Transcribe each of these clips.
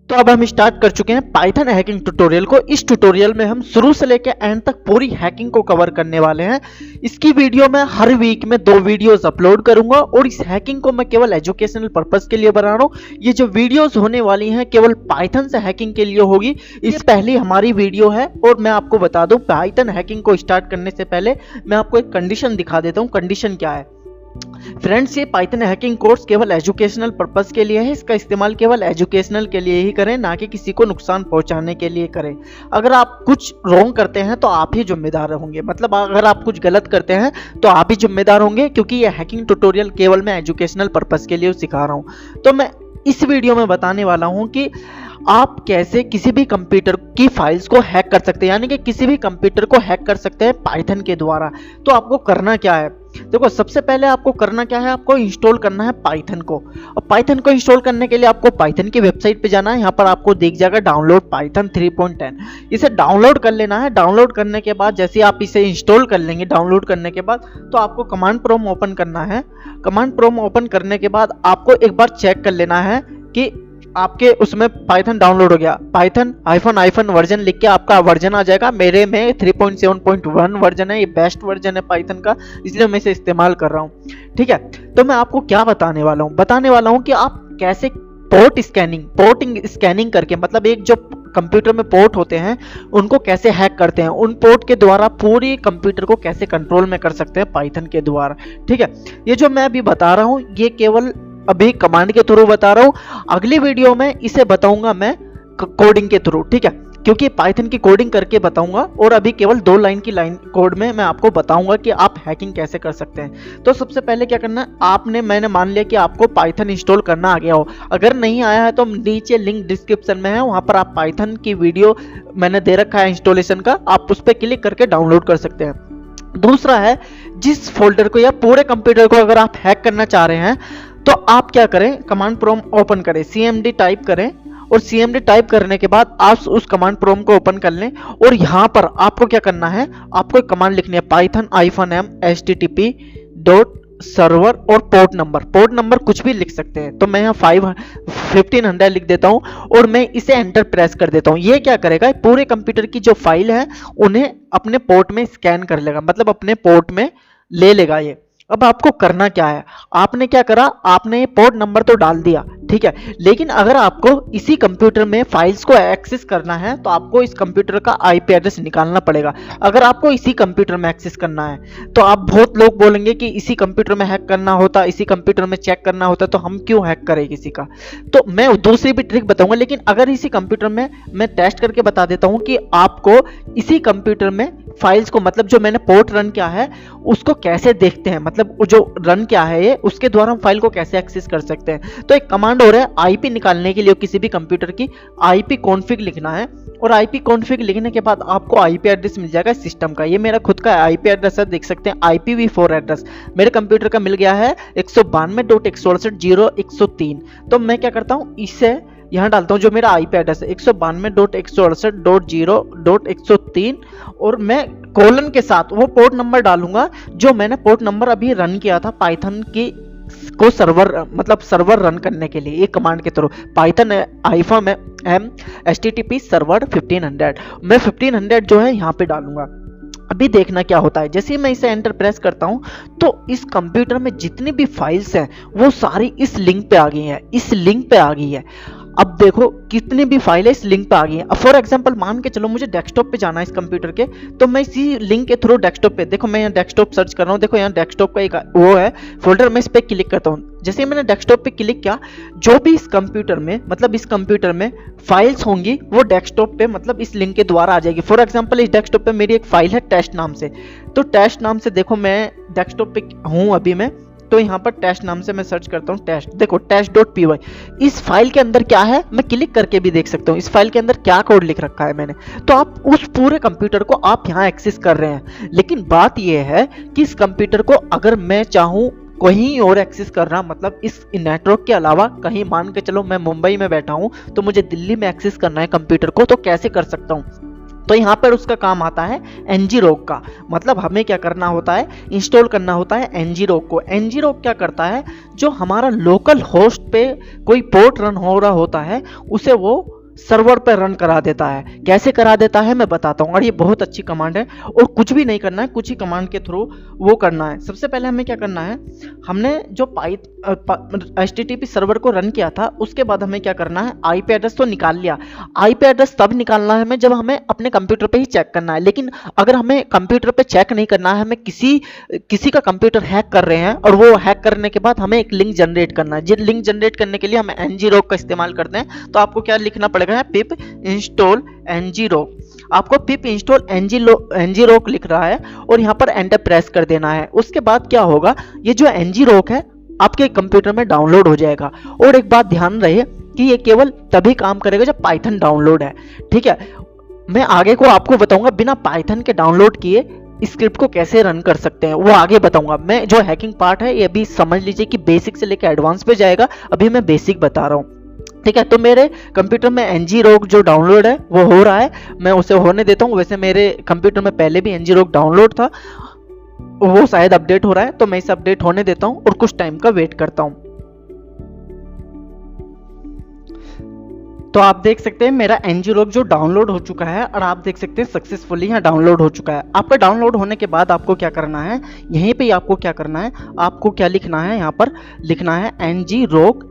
तो अब हम स्टार्ट कर चुके हैं पाइथन हैकिंग ट्यूटोरियल को। इस ट्यूटोरियल में हम शुरू से लेकर एंड तक पूरी हैकिंग को कवर करने वाले हैं। इसकी वीडियो मैं हर वीक में 2 वीडियोस अपलोड करूंगा और इस हैकिंग को मैं केवल एजुकेशनल पर्पस के लिए बना रहा हूं। ये जो वीडियोस होने वाली हैं केवल पाइथन से हैकिंग के लिए होगी। इस पहली हमारी वीडियो है और मैं आपको बता दूं, पाइथन हैकिंग को स्टार्ट करने से पहले मैं आपको एक कंडीशन दिखा देता हूं। कंडीशन क्या है फ्रेंड्स, ये पाइथन हैकिंग कोर्स केवल एजुकेशनल पर्पस के लिए है। इसका इस्तेमाल केवल एजुकेशनल के लिए ही करें, ना कि किसी को नुकसान पहुंचाने के लिए करें। अगर आप कुछ रॉन्ग करते हैं तो आप ही जिम्मेदार होंगे, मतलब अगर आप कुछ गलत करते हैं तो आप ही जिम्मेदार होंगे, क्योंकि ये हैकिंग ट्यूटोरियल केवल मैं एजुकेशनल पर्पस के लिए सिखा रहा हूं। तो मैं इस वीडियो में बताने वाला हूं कि आप कैसे किसी भी कंप्यूटर की फाइल्स को हैक कर सकते हैं, यानी कि किसी भी कंप्यूटर को हैक कर सकते हैं पाइथन के द्वारा। तो आपको करना क्या है, देखो सबसे पहले आपको करना क्या है, आपको इंस्टॉल करना है पाइथन को। और पाइथन को इंस्टॉल करने के लिए आपको पाइथन की वेबसाइट पे जाना है। यहाँ पर आपको दिख जाएगा डाउनलोड पाइथन 3.10, इसे डाउनलोड कर लेना है। डाउनलोड करने के बाद जैसे आप इसे इंस्टॉल कर लेंगे, डाउनलोड करने के बाद तो आपको कमांड प्रॉम्प्ट ओपन करना है। कमांड प्रॉम्प्ट ओपन करने के बाद आपको एक बार चेक कर लेना है कि आपके उसमें पाइथन डाउनलोड हो गया। पाइथन --- वर्जन लिख के आपका वर्जन आ जाएगा। मेरे में 3.7.1 वर्जन है, ये बेस्ट वर्जन है पाइथन का, इसलिए मैं इसे इस्तेमाल कर रहा हूँ। ठीक है, तो मैं आपको क्या बताने वाला हूँ कि आप कैसे पोर्टिंग स्कैनिंग करके, मतलब एक जो कंप्यूटर में पोर्ट होते हैं उनको कैसे हैक करते हैं, उन पोर्ट के द्वारा पूरी कंप्यूटर को कैसे कंट्रोल में कर सकते हैं पाइथन के द्वारा। ठीक है, ये जो मैं अभी बता रहा हूँ ये केवल अभी कमांड के थ्रू बता रहा हूं। अगली वीडियो में इसे बताऊंगा मैं कोडिंग के थ्रू। ठीक है, क्योंकि पाइथन की कोडिंग करके बताऊंगा और अभी केवल 2 लाइन की कोड में मैं आपको बताऊंगा कि आप हैकिंग कैसे कर सकते हैं। तो सबसे पहले क्या करना है, मैंने मान लिया कि आपको पाइथन इंस्टॉल करना आ गया हो। अगर नहीं आया है तो नीचे लिंक डिस्क्रिप्शन में है, वहां पर आप पाइथन की वीडियो मैंने दे रखा है इंस्टॉलेशन का, आप उस पर क्लिक करके डाउनलोड कर सकते हैं। दूसरा है, जिस फोल्डर को या पूरे कंप्यूटर को अगर आप हैक करना चाह रहे हैं तो आप क्या करें, कमांड प्रॉम्प्ट ओपन करें, cmd टाइप करें और cmd टाइप करने के बाद आप उस कमांड प्रॉम्प्ट को ओपन कर लें और यहां पर आपको क्या करना है, आपको एक कमांड लिखनी है python-m http server और पोर्ट नंबर कुछ भी लिख सकते हैं। तो मैं यहाँ 1500 लिख देता हूं और मैं इसे एंटर प्रेस कर देता हूं। ये क्या करेगा, पूरे कंप्यूटर की जो फाइल है उन्हें अपने पोर्ट में स्कैन कर लेगा, मतलब अपने पोर्ट में ले लेगा ये। अब आपको करना क्या है, आपने क्या करा, आपने ये पोर्ट नंबर तो डाल दिया, ठीक है, लेकिन अगर आपको इसी कंप्यूटर में फाइल्स को एक्सेस करना है तो आपको इस कंप्यूटर का आईपी एड्रेस निकालना पड़ेगा। अगर आपको इसी कंप्यूटर में एक्सेस करना है तो आप बहुत लोग बोलेंगे कि इसी कंप्यूटर में हैक करना होता, इसी कंप्यूटर में चेक करना होता, तो हम क्यों हैक करें किसी का। तो मैं दूसरी भी ट्रिक बताऊंगा, लेकिन अगर इसी कंप्यूटर में मैं टेस्ट करके बता देता हूं कि आपको इसी कंप्यूटर में फाइल्स को, मतलब जो मैंने पोर्ट रन किया है उसको कैसे देखते हैं, मतलब जो रन क्या है ये, उसके द्वारा हम फाइल को कैसे एक्सेस कर सकते हैं। तो एक कमांड हो रहा है आईपी निकालने के लिए, किसी भी कंप्यूटर की आईपी कॉन्फ़िग लिखना है और आईपी कॉन्फ़िग लिखने के बाद आपको आईपी एड्रेस मिल जाएगा सिस्टम का। ये मेरा खुद का आईपी एड्रेस है, देख सकते हैं IPv4 एड्रेस मेरे कंप्यूटर का मिल गया है 192.168.0.103। तो मैं क्या करता हूँ, इसे यहाँ डालता हूँ, जो मेरा आईपी एड्रेस है 192.168.0.103 और मैं कोलन के साथ वो पोर्ट नंबर डालूंगा जो मैंने पोर्ट नंबर अभी रन किया था पाइथन की को सर्वर रन करने के लिए, ये कमांड के थ्रू python-m http server 1500 मैं 1500 जो है यहाँ पे डालूंगा। अभी देखना क्या होता है, जैसे ही मैं इसे एंटर प्रेस करता हूं तो इस कंप्यूटर में जितनी भी फाइल्स हैं वो सारी इस लिंक पे आ गई है। अब देखो कितनी भी फाइलें इस लिंक पे आ गई हैं। फॉर एग्जांपल मान के चलो मुझे डेस्कटॉप पे जाना है इस कंप्यूटर के, तो मैं इसी लिंक के थ्रू डेस्कटॉप पे, देखो मैं यहाँ डेस्कटॉप सर्च कर रहा हूँ, देखो यहाँ डेस्कटॉप का एक वो है फोल्डर, मैं इस पे क्लिक करता हूँ। जैसे मैंने डेस्कटॉप पे क्लिक किया, जो भी इस कंप्यूटर में, मतलब इस कंप्यूटर में फाइल्स होंगी वो डेस्कटॉप पे, मतलब इस लिंक के द्वारा आ जाएगी। फॉर एग्जांपल इस डेस्कटॉप पे मेरी एक फाइल है टेस्ट नाम से, तो टेस्ट नाम से देखो मैं डेस्कटॉप पे हूँ अभी मैं, तो यहाँ पर टेस्ट नाम से मैं सर्च करता हूँ टेस्ट, देखो test.py। इस फाइल के अंदर क्या है मैं क्लिक करके भी देख सकता हूँ, इस फाइल के अंदर क्या कोड लिख रखा है मैंने। तो आप उस पूरे कंप्यूटर को आप यहाँ एक्सेस कर रहे हैं, लेकिन बात यह है कि इस कंप्यूटर को अगर मैं चाहूँ कहीं और एक्सेस करना, मतलब इस नेटवर्क के अलावा कहीं, मान के चलो मैं मुंबई में बैठा हूँ तो मुझे दिल्ली में एक्सेस करना है कंप्यूटर को, तो कैसे कर सकता हूँ। तो यहाँ पर उसका काम आता है ngrok का, मतलब हमें क्या करना होता है, इंस्टॉल करना होता है ngrok को। ngrok क्या करता है, जो हमारा लोकल होस्ट पे कोई पोर्ट रन हो रहा होता है उसे वो सर्वर पे रन करा देता है। कैसे करा देता है मैं बताता हूँ, और ये बहुत अच्छी कमांड है और कुछ भी नहीं करना है, कुछ ही कमांड के थ्रू वो करना है। सबसे पहले हमें क्या करना है, हमने जो HTTP सर्वर को रन किया था उसके बाद हमें क्या करना है, आईपी एड्रेस तो निकाल लिया। आईपी एड्रेस तब निकालना है हमें जब हमें अपने कंप्यूटर पे ही चेक करना है, लेकिन अगर हमें कंप्यूटर पे चेक नहीं करना है, हमें किसी का कंप्यूटर हैक कर रहे हैं और वो हैक करने के बाद हमें एक लिंक जनरेट करना है। जिन लिंक जनरेट करने के लिए हम ngrok का इस्तेमाल करते हैं, तो आपको क्या लिखना पड़ेगा, पिप इंस्टॉल ngrok। आपको पिप इंस्टॉल ngrok लिख रहा है और यहाँ पर एंटर प्रेस कर देना है। उसके बाद क्या होगा, ये जो ngrok है आपके कंप्यूटर में डाउनलोड हो जाएगा। और एक बात ध्यान रहे कि ये केवल तभी काम करेगा जब पाइथन डाउनलोड है, ठीक है। मैं आगे को आपको बताऊंगा बिना पाइथन के डाउनलोड किए स्क्रिप्ट को कैसे रन कर सकते हैं, वो आगे बताऊंगा। मैं जो हैकिंग पार्ट है ये भी समझ लीजिए कि बेसिक से लेकर एडवांस पे जाएगा, अभी मैं बेसिक बता रहा हूँ, ठीक है। तो मेरे कंप्यूटर में ngrok जो डाउनलोड है वो हो रहा है, मैं उसे होने देता हूँ। वैसे मेरे कंप्यूटर में पहले भी ngrok डाउनलोड था, वो शायद अपडेट हो रहा है, तो मैं इसे अपडेट होने देता हूँ और कुछ टाइम का वेट करता हूँ। तो आप देख सकते हैं मेरा ngrok जो डाउनलोड हो चुका है और आप देख सकते हैं सक्सेसफुली यहाँ डाउनलोड हो चुका है। आपका डाउनलोड होने के बाद आपको क्या करना है, यहीं पे आपको क्या करना है, आपको क्या लिखना है, यहाँ पर लिखना है ngrok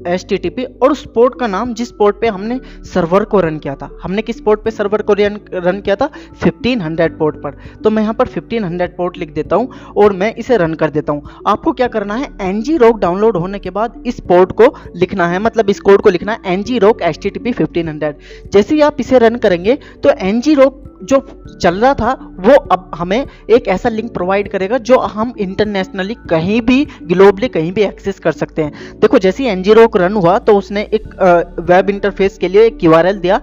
HTTP और उस पोर्ट का नाम जिस पोर्ट पे हमने सर्वर को रन किया था। हमने किस पोर्ट पे सर्वर को रन किया था, 1500 पोर्ट पर। तो मैं यहाँ पर 1500 पोर्ट लिख देता हूँ और मैं इसे रन कर देता हूँ। आपको क्या करना है, ngrok डाउनलोड होने के बाद इस पोर्ट को लिखना है, मतलब इस कोड को लिखना है ngrok HTTP 1500। जैसे ही आप इसे रन करेंगे तो ngrok जो चल रहा था वो अब हमें एक ऐसा लिंक प्रोवाइड करेगा जो हम इंटरनेशनली कहीं भी ग्लोबली कहीं भी एक्सेस कर सकते हैं। देखो जैसे ही ngrok रन हुआ तो उसने एक वेब इंटरफेस के लिए एक URL दिया,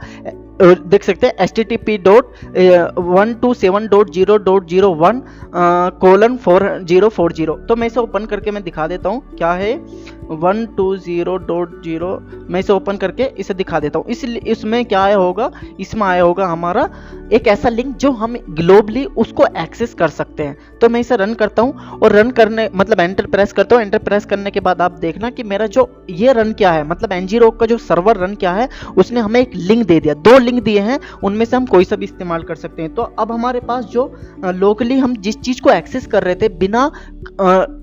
देख सकते हैं http:127.0.0.1:4040। तो मैं इसे ओपन करके मैं दिखा देता हूँ क्या है 120.0। मैं इसे ओपन करके इसे दिखा देता हूँ। इसलिए इसमें क्या आया होगा, इसमें आया होगा हमारा एक ऐसा लिंक जो हम ग्लोबली उसको एक्सेस कर सकते हैं। तो मैं इसे रन करता हूँ और रन करने मतलब एंटर प्रेस करता हूँ। एंटर प्रेस करने के बाद आप देखना कि मेरा जो ये रन क्या है, मतलब ngrok का जो सर्वर रन क्या है, उसने हमें एक लिंक दे दिया, 2 लिंक दिए हैं, उनमें से हम कोई सा भी इस्तेमाल कर सकते हैं। तो अब हमारे पास जो लोकली हम जिस चीज को एक्सेस कर रहे थे बिना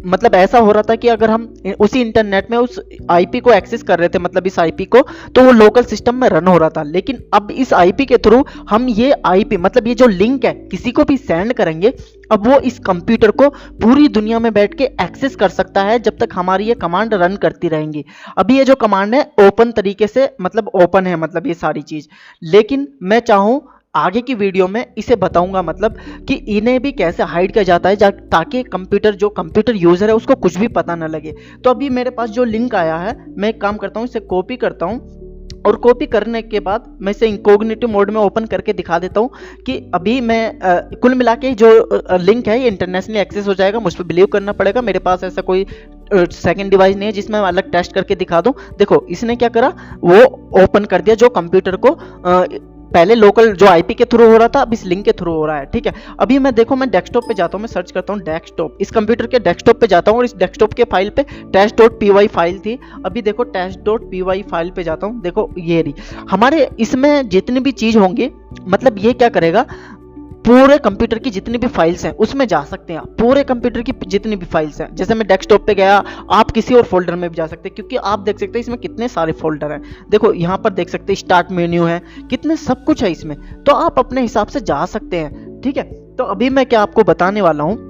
मतलब ऐसा हो रहा था कि अगर हम उसी इंटरनेट में उस आईपी को एक्सेस कर रहे थे, मतलब इस आईपी को, तो वो लोकल सिस्टम में रन हो रहा था। लेकिन अब इस आईपी के थ्रू हम ये आईपी मतलब ये जो लिंक है किसी को भी सेंड करेंगे, अब वो इस कंप्यूटर को पूरी दुनिया में बैठ के एक्सेस कर सकता है जब तक हमारी ये कमांड रन करती रहेंगी। अभी ये जो कमांड है ओपन तरीके से मतलब ओपन है, मतलब ये सारी चीज, लेकिन मैं चाहूं आगे की वीडियो में इसे बताऊंगा मतलब कि इन्हें भी कैसे हाइड किया जाता है ताकि कंप्यूटर यूजर है उसको कुछ भी पता ना लगे। तो अभी मेरे पास जो लिंक आया है, मैं एक काम करता हूँ, इसे कॉपी करता हूँ और कॉपी करने के बाद मैं इसे इनकॉग्निटिव मोड में ओपन करके दिखा देता हूँ कि अभी मैं कुल मिला के जो लिंक है ये इंटरनेशनली एक्सेस हो जाएगा। मुझ पर बिलीव करना पड़ेगा, मेरे पास ऐसा कोई सेकंड डिवाइस नहीं है जिसमें मैं अलग टेस्ट करके दिखा दूं। देखो इसने क्या करा, वो ओपन कर दिया जो कंप्यूटर को पहले लोकल जो आईपी के थ्रू हो रहा था अब इस लिंक के थ्रू हो रहा है, ठीक है। अभी मैं देखो मैं डेस्कटॉप पे जाता हूँ, मैं सर्च करता हूँ डेस्कटॉप, इस कंप्यूटर के डेस्कटॉप पे जाता हूँ और इस डेस्कटॉप के फाइल पे test.py फाइल थी। अभी देखो test.py फाइल पे जाता हूँ, देखो ये रही हमारे, इसमें जितनी भी चीज होंगी मतलब ये क्या करेगा, पूरे कंप्यूटर की जितनी भी फाइल्स हैं उसमें जा सकते हैं। पूरे कंप्यूटर की जितनी भी फाइल्स हैं, जैसे मैं डेस्कटॉप पे गया, आप किसी और फोल्डर में भी जा सकते हैं क्योंकि आप देख सकते हैं इसमें कितने सारे फोल्डर हैं। देखो यहाँ पर देख सकते हैं स्टार्ट मेन्यू है, कितने सब कुछ है इसमें, तो आप अपने हिसाब से जा सकते हैं, ठीक है। तो अभी मैं क्या आपको बताने वाला हूँ,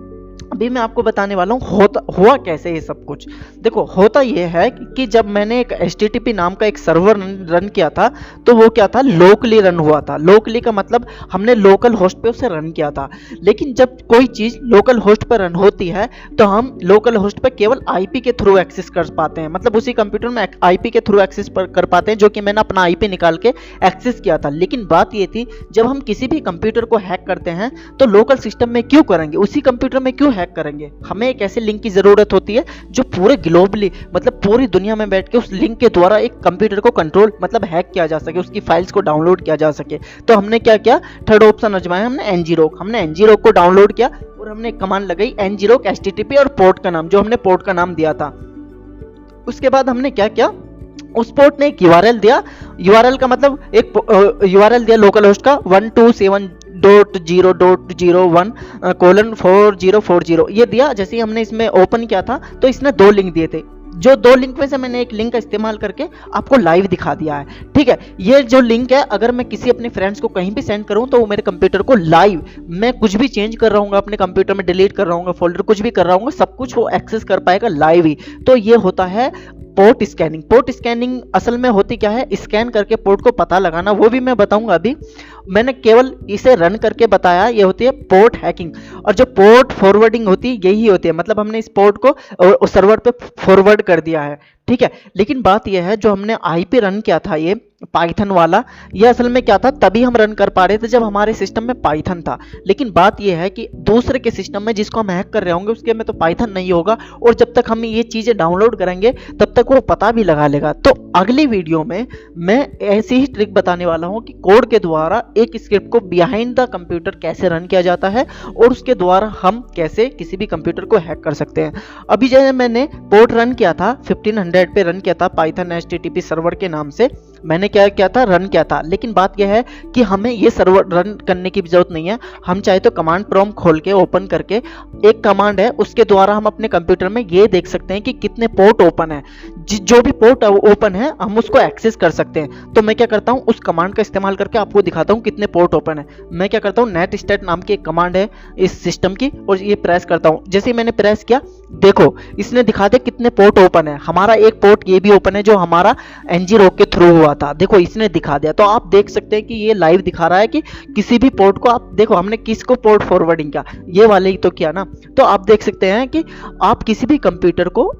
अभी मैं आपको बताने वाला हूँ हुआ कैसे ये सब कुछ। देखो होता ये है कि जब मैंने एक HTTP नाम का एक सर्वर रन किया था तो वो क्या था, लोकली रन हुआ था। लोकली का मतलब हमने लोकल होस्ट पे उसे रन किया था। लेकिन जब कोई चीज लोकल होस्ट पे रन होती है तो हम लोकल होस्ट पे केवल आईपी के थ्रू एक्सेस कर पाते हैं, मतलब उसी कंप्यूटर में आईपी के थ्रू एक्सेस कर पाते हैं, जो कि मैंने अपना आईपी निकाल के एक्सेस किया था। लेकिन बात ये थी जब हम किसी भी कंप्यूटर को हैक करते हैं तो लोकल सिस्टम में क्यों करेंगे, उसी कंप्यूटर में क्यों हैक करेंगे। हमें एक ऐसे लिंक की जरूरत होती है जो पूरे ग्लोबली मतलब पूरी दुनिया में बैठ के उस लिंक के द्वारा एक कंप्यूटर को कंट्रोल मतलब हैक किया जा सके, उसकी फाइल्स को डाउनलोड किया जा सके। तो हमने क्या किया, थर्ड ऑप्शन आजमाया हमने ngrok। हमने ngrok को डाउनलोड किया और हमने एक कमांड लगाई ngrok HTTP और पोर्ट का नाम जो हमने पोर्ट का नाम दिया था। उसके बाद हमने क्या किया, उस पोर्ट ने एक यूआरएल दिया, यूआरएल का मतलब एक यूआरएल दिया लोकल होस्ट का 127.0.0.1:4040 ये दिया। जैसे ही हमने इसमें ओपन किया था तो इसने 2 लिंक दिए थे, जो 2 लिंक में से मैंने एक लिंक का इस्तेमाल करके आपको लाइव दिखा दिया है। ठीक है, ये जो लिंक है अगर मैं किसी अपने फ्रेंड्स को कहीं भी सेंड करूं तो वो मेरे कंप्यूटर को लाइव, मैं कुछ भी चेंज कर रहा हूँ अपने कंप्यूटर में, डिलीट कर रहा हूँ फोल्डर, कुछ भी कर रहा हूँ, सब कुछ वो एक्सेस कर पाएगा लाइव ही। तो ये होता है पोर्ट स्कैनिंग। पोर्ट स्कैनिंग असल में होती क्या है, स्कैन करके पोर्ट को पता लगाना, वो भी मैं बताऊंगा अभी। मैंने केवल इसे रन करके बताया, ये होती है पोर्ट हैकिंग। और जो पोर्ट फॉरवर्डिंग होती है यही होती है, मतलब हमने इस पोर्ट को सर्वर पे फॉरवर्ड कर दिया है। ठीक है, लेकिन बात यह है जो हमने आईपी रन किया था ये पाइथन वाला, ये असल में क्या था, तभी हम रन कर पा रहे थे जब हमारे सिस्टम में पाइथन था। लेकिन बात यह है कि दूसरे के सिस्टम में जिसको हम हैक कर रहे होंगे उसके में तो पाइथन नहीं होगा, और जब तक हम ये चीजें डाउनलोड करेंगे तब तक वो पता भी लगा लेगा। तो अगली वीडियो में मैं ऐसी ही ट्रिक बताने वाला हूं कि कोड के द्वारा एक स्क्रिप्ट को बिहाइंड द कंप्यूटर कैसे रन किया जाता है और उसके द्वारा हम कैसे किसी भी कंप्यूटर को हैक कर सकते हैं। अभी जैसे मैंने पोर्ट रन किया था 1500 पे रन किया था पाइथन HTTP सर्वर के नाम से, मैंने क्या किया था, रन किया था। लेकिन बात यह है कि हमें ये सर्वर रन करने की जरूरत नहीं है। हम चाहे तो कमांड प्रॉम्प्ट खोल के ओपन करके एक कमांड है उसके द्वारा हम अपने कंप्यूटर में ये देख सकते हैं कि कितने पोर्ट ओपन है, जो भी पोर्ट ओपन है हम उसको एक्सेस कर सकते हैं। तो मैं क्या करता हूं, उस कमांड का इस्तेमाल करके आपको दिखाता हूं कितने पोर्ट ओपन है। मैं क्या करता हूं, नेट स्टेट नाम की एक कमांड है इस सिस्टम की, और ये प्रेस करता हूं। जैसे ही मैंने प्रेस किया देखो इसने दिखा दिया कितने पोर्ट ओपन है। हमारा एक पोर्ट ये भी ओपन है जो हमारा NG-ROC के थ्रू हुआ था, देखो इसने दिखा दिया। तो आप देख सकते हैं कि ये लाइव दिखा रहा है कि किसी भी पोर्ट को आप देखो, हमने किसको पोर्ट फॉरवर्डिंग किया, ये वाले ही तो किया ना। तो आप देख सकते हैं कि आप किसी भी कंप्यूटर को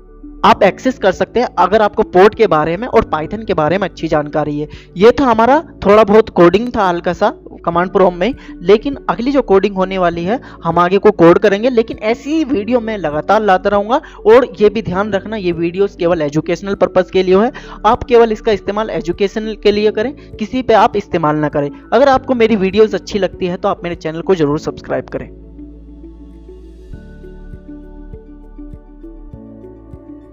आप एक्सेस कर सकते हैं अगर आपको पोर्ट के बारे में और पाइथन के बारे में अच्छी जानकारी है। ये था हमारा थोड़ा बहुत कोडिंग था हल्का सा कमांड प्रॉम्प्ट में, लेकिन अगली जो कोडिंग होने वाली है हम आगे को कोड करेंगे। लेकिन ऐसी वीडियो मैं लगातार लाता रहूंगा, और ये भी ध्यान रखना ये वीडियोस केवल एजुकेशनल पर्पस के लिए है। आप केवल इसका इस्तेमाल एजुकेशनल के लिए करें, किसी पे आप इस्तेमाल ना करें। अगर आपको मेरी वीडियोस अच्छी लगती है तो आप मेरे चैनल को जरूर सब्सक्राइब करें।